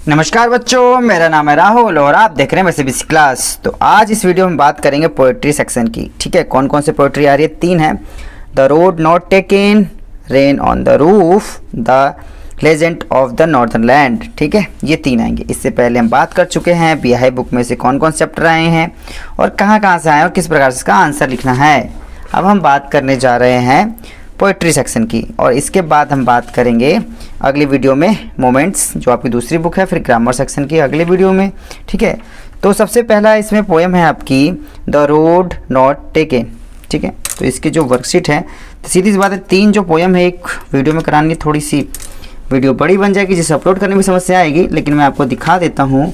नमस्कार बच्चों, मेरा नाम है राहुल और आप देख रहे हैं वैसे बीसी क्लास। तो आज इस वीडियो में बात करेंगे पोएट्री सेक्शन की। ठीक है, कौन कौन से पोएट्री आ रही है? 3 है। The road not taken, rain on the roof, the legend of the northern land. ठीक है, ये 3 आएंगे। इससे पहले हम बात कर चुके हैं बिहाई बुक में से कौन कौन से चैप्टर आए हैं और कहाँ से आए और किस प्रकार से इसका आंसर लिखना है। अब हम बात करने जा रहे हैं पोएट्री सेक्शन की और इसके बाद हम बात करेंगे अगली वीडियो में मोमेंट्स, जो आपकी दूसरी बुक है, फिर ग्रामर सेक्शन की अगले वीडियो में। ठीक है, तो सबसे पहला इसमें पोएम है आपकी द रोड नॉट टेकन। ठीक है, तो इसकी जो वर्कशीट है, तो सीधी सी बात है 3 जो पोएम है एक वीडियो में करानी, थोड़ी सी वीडियो बड़ी बन जाएगी जिसे अपलोड करने में समस्या आएगी, लेकिन मैं आपको दिखा देता हूँ।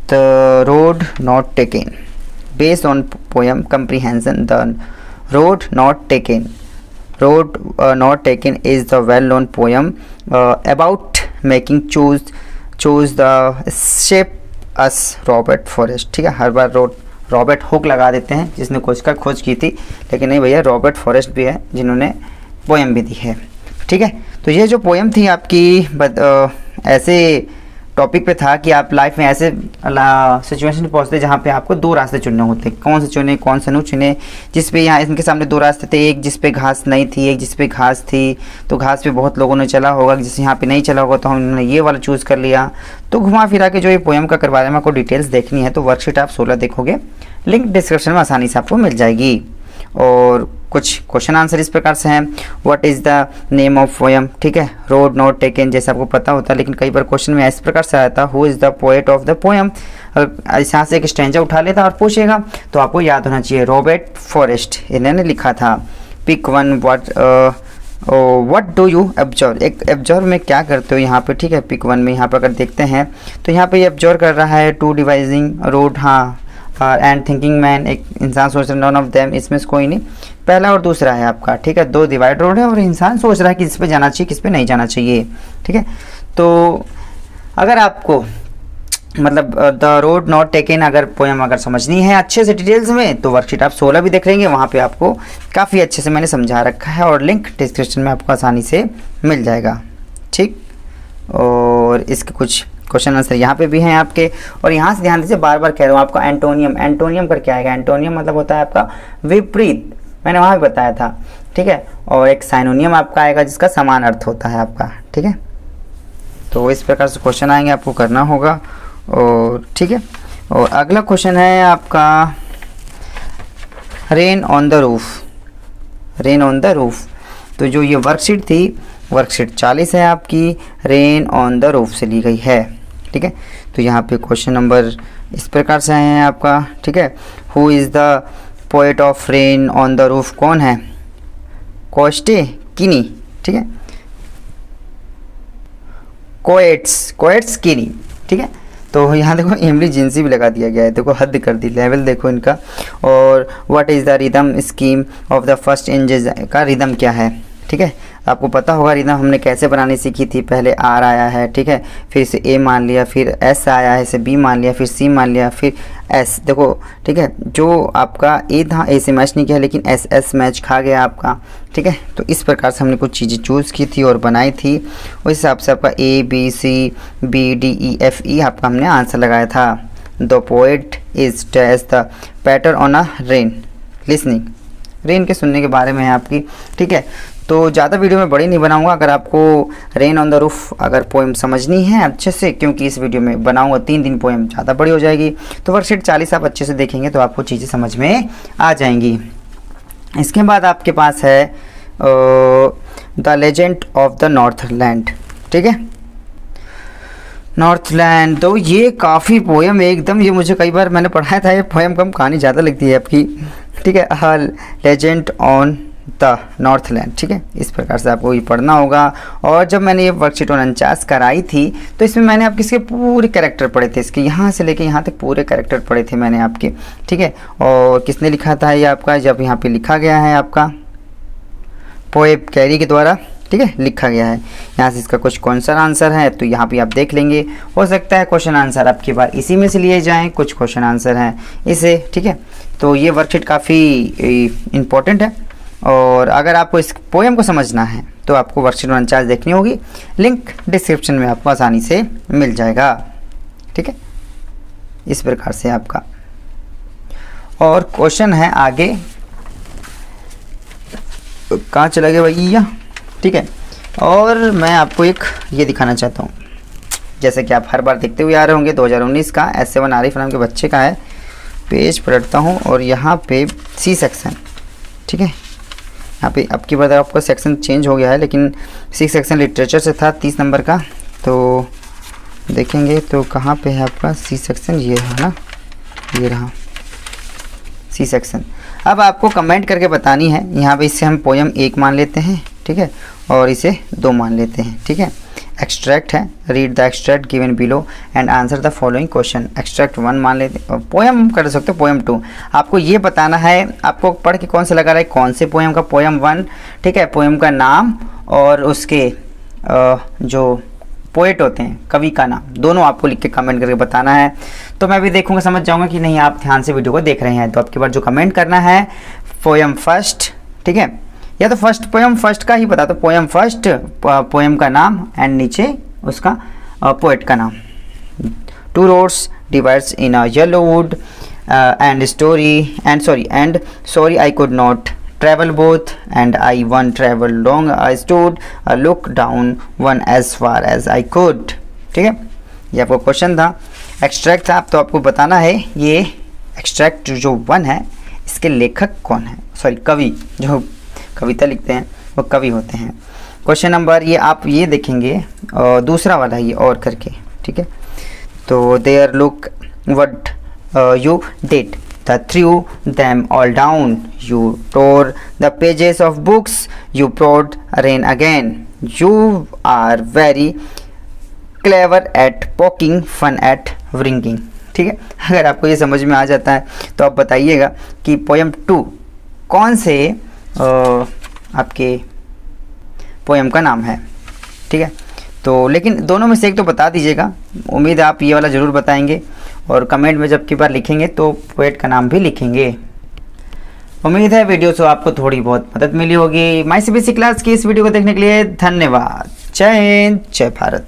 The road not taken based on poem comprehension the road not taken. Road Not Taken is the well-known poem about making choose the shape us Robert Frost। ठीक है, हर बार रॉबर्ट हुक लगा देते हैं जिसने खोज की थी, लेकिन नहीं भैया, रॉबर्ट फॉरेस्ट भी है जिन्होंने पोएम भी दी है। ठीक है, तो ये जो पोएम थी आपकी ऐसे टॉपिक पे था कि आप लाइफ में ऐसे सिचुएशन में पहुंचते जहाँ पे आपको 2 रास्ते चुनने होते, कौन से चुने कौन से नहीं चुने। जिस पे यहाँ इनके सामने 2 रास्ते थे, एक जिस पे घास नहीं थी, एक जिस पे घास थी। तो घास पे बहुत लोगों ने चला होगा, जिस यहाँ पे नहीं चला होगा तो हमने ये वाला चूज़ कर लिया। तो घुमा फिरा के जो ये पोएम का करवा रहे हैं, आपको डिटेल्स देखनी है तो वर्कशीट आप 16 देखोगे, लिंक डिस्क्रिप्शन में आसानी से आपको मिल जाएगी। और कुछ क्वेश्चन आंसर इस प्रकार से हैं। What is the name of poem? ठीक है, रोड नॉट टेकन जैसे आपको पता होता है, लेकिन कई बार क्वेश्चन में इस प्रकार से आता है who is the poet of the poem. यहाँ से एक स्टैंजा उठा लेता और पूछेगा तो आपको याद होना चाहिए रॉबर्ट फॉरेस्ट इन्होंने लिखा था। Pick one, what do you observe? एक ऑब्जर्व में क्या करते हो यहाँ पे? ठीक है, पिक वन में यहाँ पर अगर देखते हैं तो यहाँ पे ये ऑब्जर्व कर रहा है टू डिवाइजिंग रोड, हाँ, एंड थिंकिंग मैन, एक इंसान सोच रहा है, नॉन ऑफ देम, इसमें से कोई नहीं। पहला और दूसरा है आपका। ठीक है, 2 डिवाइड रोड है और इंसान सोच रहा है कि किस पे जाना चाहिए किस पे नहीं जाना चाहिए। ठीक है, तो अगर आपको मतलब द रोड नॉट टेकन अगर पोएम अगर समझनी है अच्छे से डिटेल्स में, तो वर्कशीट आप 16 भी देख लेंगे, वहाँ पे आपको काफ़ी अच्छे से मैंने समझा रखा है और लिंक डिस्क्रिप्शन में आपको आसानी से मिल जाएगा। ठीक, और इसके कुछ क्वेश्चन आंसर यहाँ पे भी हैं आपके। और यहाँ से ध्यान दीजिए, बार बार कह रहा हूँ आपका एंटोनियम कर क्या आएगा? एंटोनियम मतलब होता है आपका विपरीत, मैंने वहाँ भी बताया था। ठीक है, और एक साइनोनियम आपका आएगा जिसका समान अर्थ होता है आपका। ठीक है, तो इस प्रकार से क्वेश्चन आएंगे, आपको करना होगा। और ठीक है, और अगला क्वेश्चन है आपका rain on the roof. Rain on the roof, तो जो ये वर्कशीट थी, वर्कशीट 40 है आपकी, रेन ऑन द रूफ से ली गई है। ठीक है, तो यहाँ पे क्वेश्चन नंबर इस प्रकार से आए हैं आपका। ठीक है, who is the poet of rain on the roof? कौन है? कोएट्स कीनी। ठीक है, कोएट्स कीनी। ठीक है, तो यहाँ देखो इमरजेंसी भी लगा दिया गया है, देखो हद कर दी, लेवल देखो इनका। और what is the rhythm scheme of the first इंजेस का रिदम क्या है? ठीक है, आपको पता होगा रिदम हमने कैसे बनानी सीखी थी। पहले आर आया है, ठीक है, फिर इसे ए मान लिया, फिर एस आया है, इसे बी मान लिया, फिर सी मान लिया, फिर एस। देखो ठीक है, जो आपका ए था ए से मैच नहीं किया, लेकिन एस एस मैच खा गया आपका। ठीक है, तो इस प्रकार से हमने कुछ चीज़ें चूज़ की थी और बनाई थी, उस हिसाब से आपका A B C B D E F E आपका हमने आंसर लगाया था। The poet is test the pattern on a rain listening. Rain के सुनने के बारे में है आपकी। ठीक है, तो ज़्यादा वीडियो में बड़ी नहीं बनाऊंगा। अगर आपको रेन ऑन द रूफ अगर पोएम समझनी है अच्छे से, क्योंकि इस वीडियो में बनाऊंगा 3 दिन, पोएम ज़्यादा बड़ी हो जाएगी, तो वर्कशीट 40 आप अच्छे से देखेंगे तो आपको चीज़ें समझ में आ जाएंगी। इसके बाद आपके पास है the legend of the north land. ठीक है, नॉर्थ लैंड, तो ये काफ़ी पोएम एकदम, ये मुझे कई बार मैंने पढ़ाया था, ये पोएम कम कहानी ज़्यादा लगती है आपकी। ठीक है, legend on the north land. ठीक है, इस प्रकार से आपको ये पढ़ना होगा। और जब मैंने ये वर्कशीट 49 कराई थी तो इसमें मैंने आपके इसके पूरे कैरेक्टर पढ़े थे, इसके यहाँ से लेके यहाँ तक पूरे कैरेक्टर पढ़े थे मैंने आपके। ठीक है, और किसने लिखा था ये आपका? जब यहाँ पे लिखा गया है आपका पोएब कैरी के द्वारा। ठीक है, लिखा गया है। यहाँ से इसका कुछ क्वेश्चन आंसर है तो यहाँ पे आप देख लेंगे, हो सकता है क्वेश्चन आंसर आपकी बार इसी में से लिए जाएँ, कुछ क्वेश्चन आंसर हैं इसे। ठीक है, तो ये वर्कशीट काफ़ी इम्पोर्टेंट है और अगर आपको इस पोएम को समझना है तो आपको वर्कशीट 49 देखनी होगी, लिंक डिस्क्रिप्शन में आपको आसानी से मिल जाएगा। ठीक है, इस प्रकार से आपका। और क्वेश्चन है आगे, कहाँ चला गया भैया, ठीक है। और मैं आपको एक ये दिखाना चाहता हूँ, जैसे कि आप हर बार देखते हुए आ रहे होंगे, 2019 का S7 आरिफ नाम के बच्चे का है। पेज पलटता हूँ और यहाँ पे सी सेक्शन, ठीक है, यहाँ पे अब की बार आपका सेक्शन चेंज हो गया है, लेकिन सी सेक्शन लिटरेचर से था 30 नंबर का। तो देखेंगे तो कहाँ पे है आपका सी सेक्शन, ये है ना, ये रहा सी सेक्शन। अब आपको कमेंट करके बतानी है, यहाँ पे इससे हम पोएम 1 मान लेते हैं, ठीक है, और इसे 2 मान लेते हैं, ठीक है। एक्सट्रैक्ट है, read the extract given below and answer the following question. Extract 1 मान लेते हैं, पोएम कर सकते हो पोएम 2। आपको ये बताना है, आपको पढ़ के कौन सा लगा रहा है, कौन से पोएम का पोएम 1, ठीक है, पोएम का नाम और उसके जो पोएट होते हैं, कवि का नाम, दोनों आपको लिख के कमेंट करके बताना है। तो मैं भी देखूंगा, समझ जाऊंगा कि नहीं आप ध्यान से वीडियो को देख रहे हैं। तो आपके बार जो कमेंट करना है पोएम फर्स्ट, ठीक है, या तो फर्स्ट पोएम फर्स्ट का ही बता, तो पोएम फर्स्ट, पोएम का नाम एंड नीचे उसका पोएट का नाम। 2 roads divides in a yellow wood and sorry I could not travel both and I one traveled long, I stood a look down one as far as I could। ठीक है, ये आपको question था, extract था। तो आपको बताना है ये एक्सट्रैक्ट जो 1 है इसके लेखक कौन है, सॉरी कवि, जो कविता लिखते हैं वो कवि होते हैं। क्वेश्चन नंबर ये आप ये देखेंगे दूसरा वाला ये और करके, ठीक है। तो there look what you did the threw them all down, you tore the pages of books, you poured rain again, you are very clever at poking, fun at wringing। ठीक है, अगर आपको ये समझ में आ जाता है तो आप बताइएगा कि पोएम 2 कौन से आपके पोएम का नाम है, ठीक है। तो लेकिन दोनों में से एक तो बता दीजिएगा, उम्मीद है आप ये वाला ज़रूर बताएंगे, और कमेंट में जब की बार लिखेंगे तो पोएट का नाम भी लिखेंगे। उम्मीद है वीडियो से आपको थोड़ी बहुत मदद मिली होगी। माय सीबीएसई क्लास की इस वीडियो को देखने के लिए धन्यवाद। जय हिंद, जय भारत।